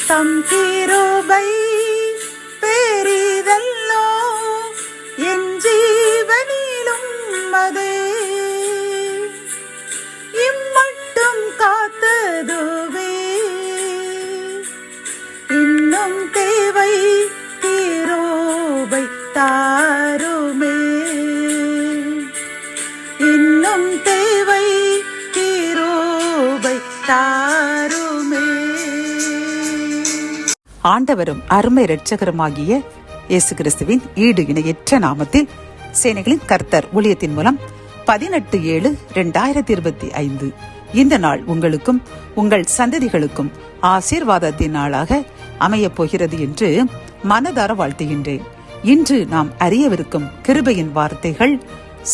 தம் கிருபை பெரிதல்லோ என் ஜீவனிலும் அதே இம்மட்டும் காத்ததுவே இன்னும் தேவை கிருபை தாருமே இன்னும் தேவை கிருபை தாருமே. ஆண்டவரும் அருமை இரட்சகருமாகிய இயேசு கிறிஸ்துவின் ஈடு இணையற்ற நாமத்தில் சேனைகளின் கர்த்தர் ஊழியத்தின் மூலம் 18/7/2025 இந்த நாள் உங்களுக்கும் உங்கள் சந்ததிகளுக்கும் ஆசீர்வாதத்தின் நாளாக அமையப் போகிறது என்று மனதார வாழ்த்துகின்றேன். இன்று நாம் அறியவிருக்கும் கிருபையின் வார்த்தைகள்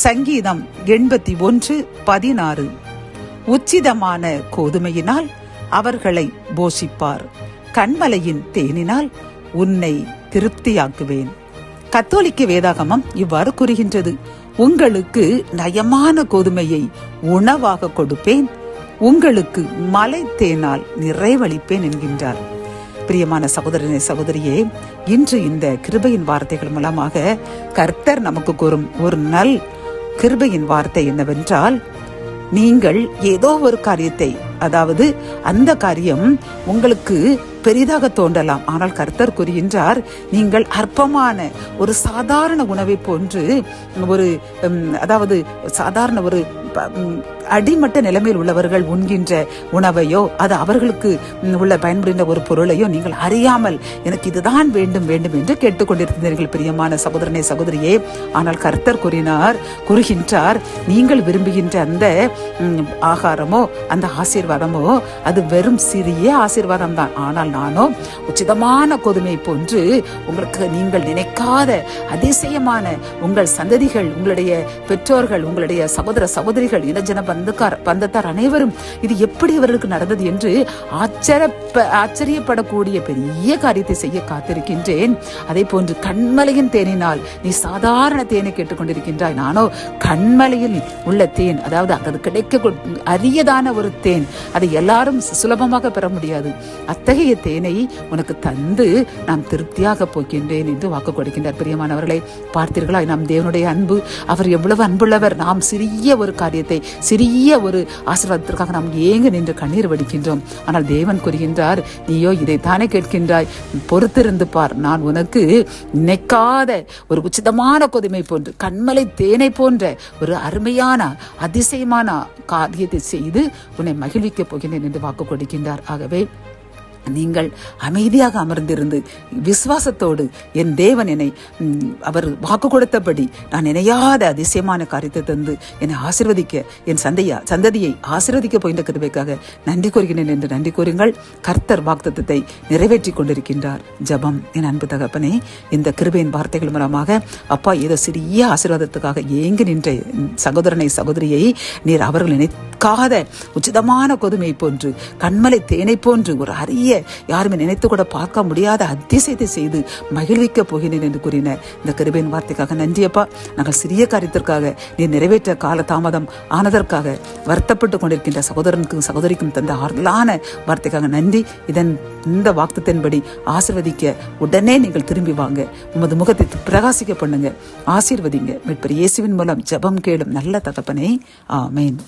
சங்கீதம் 81:16. உச்சிதமான கோதுமையினால் அவர்களை போஷிப்பார், கண்மலையின் தேனினால் உன்னை திருப்தியாக்குவேன். கத்தோலிக்க வேதாகமம் இவ்வாறு கூறுகின்றது, உங்களுக்கு நயமான கோதுமையை உணவாக கொடுப்பேன், உங்களுக்கு மலை தேனால் நிறைவளிப்பேன் என்கின்றார். பிரியமான சகோதரனே சகோதரியே, இன்று இந்த கிருபையின் வார்த்தைகள் மூலமாக கர்த்தர் நமக்கு கூறும் ஒரு நல் கிருபையின் வார்த்தை என்னவென்றால், நீங்கள் ஏதோ ஒரு காரியத்தை, அதாவது அந்த காரியம் உங்களுக்கு பெரிதாக தோன்றலாம், ஆனால் கர்த்தர் கூறுகின்றார், நீங்கள் அற்பமான ஒரு சாதாரண உணவை போன்று சாதாரண ஒரு அடிமட்ட நிலைமையில் உள்ளவர்கள் உண்கின்ற உணவையோ அது அவர்களுக்கு உள்ள பயன்படுகின்ற ஒரு பொருளையோ நீங்கள் அறியாமல் எனக்கு இதுதான் வேண்டும் வேண்டும் என்று கேட்டுக்கொண்டிருக்கிறீர்கள் பிரியமான சகோதரனே சகோதரியே. ஆனால் கர்த்தர் கூறுகின்றார், நீங்கள் விரும்புகின்ற அந்த ஆகாரமோ அந்த ஆசீர்வாதமோ அது வெறும் சிறிய ஆசீர்வாதம் தான். ஆனால் நானோ உச்சிதமான கோதுமை போன்று உங்களுக்கு நீங்கள் நினைக்காத அதிசயமான உங்கள் சந்ததிகள், உங்களுடைய பெற்றோர்கள், உங்களுடைய சகோதர சகோதரிகள், இனஜன பந்தத்தார் அனைவரும் இது எப்படி அவர்களுக்கு நடந்தது என்று ஆச்சரியப்படக்கூடிய பெரிய காரியத்தை செய்ய காத்திருக்கின்றேன். அதே போன்று கண்மலையின் தேனினால் நீ சாதாரண தேனை கேட்டுக்கொண்டிருக்கின்றாய், நானோ கண்மலையில் உள்ள தேன், அதாவது அது கிடைக்க அரியதான ஒரு தேன், அதை எல்லாரும் சுலபமாக பெற முடியாது. அத்தகைய தேனை உனக்கு தந்து நான் திருப்தியாக போக்கின்றேன் என்று வாக்கு கொடுக்கின்றார். பிரியமானவர்களை, பார்த்தீர்களா நம் தேவனுடைய அன்பு? அவர் எவ்வளவு அன்புள்ளவர். நாம் சிறிய ஒரு காரியத்தை, சிறிய ஒரு ஆசீர்வாதத்திற்காக நாம் ஏங்க நின்று கண்ணீர் வடிக்கின்றோம். ஆனால் தேவன் கூறுகின்றார், நீயோ இதைத்தானே கேட்கின்றாய், பொறுத்திருந்து பார், நான் உனக்கு நினைக்காத ஒரு உச்சிதமான கோதுமை போன்று, கண்மலை தேனை போன்ற ஒரு அருமையான அதிசயமான காரியத்தை செய்து உன்னை மகிழ்விக்கப் போகின்றேன் என்று வாக்கு கொடுக்கின்றார். ஆகவே நீங்கள் அமைதியாக அமர்ந்திருந்து விசுவாசத்தோடு என் தேவன் என்னை அவர் வாக்கு கொடுத்தபடி நான் நினையாத அதிசயமான காரியத்தை தந்து என்னை ஆசீர்வதிக்க, என் சந்ததியை ஆசீர்வதிக்க போகின்ற கிருபைக்காக நன்றி கூறுகிறேன் என்று நன்றி கூறுங்கள். கர்த்தர் வாக்குத்தத்தத்தை நிறைவேற்றி கொண்டிருக்கின்றார். ஜெபம். என் அன்பு தகப்பனே, இந்த கிருபையின் வார்த்தைகள் மூலமாக அப்பா ஏதோ சிறிய ஆசீர்வாதத்துக்காக ஏங்கி நின்ற சகோதரனை சகோதரியை நீர் அவர்கள் நினைக்காத உச்சிதமான கோதுமை போன்று, கண்மலை தேனை போன்று ஒரு அரிய யாருமே நினைத்து கூட பார்க்க முடியாத அதிசயத்தை செய்து மகிழ்விக்க போகிறேன் என்று கூறின இந்த கிருபையின் வார்த்தைக்காக நன்றியப்பா. நாங்கள் சிறிய காரியத்திற்காக நீ நிறைவேற்ற கால தாமதம் ஆனதற்காக வருத்தப்பட்டு கொண்டிருக்கின்ற சகோதரனுக்கும் சகோதரிக்கும் தந்த ஆறுதலான வார்த்தைக்காக நன்றி. இந்த வாக்குத்தின்படி ஆசீர்வதிக்க உடனே நீங்கள் திரும்பி வாங்க, உமது முகத்தை பிரகாசிக்க பண்ணுங்க, ஆசீர்வதிங்க. மீட்பர் இயேசுவின் மூலம் ஜெபம் கேளும் நல்ல தகப்பனே, ஆமேன்.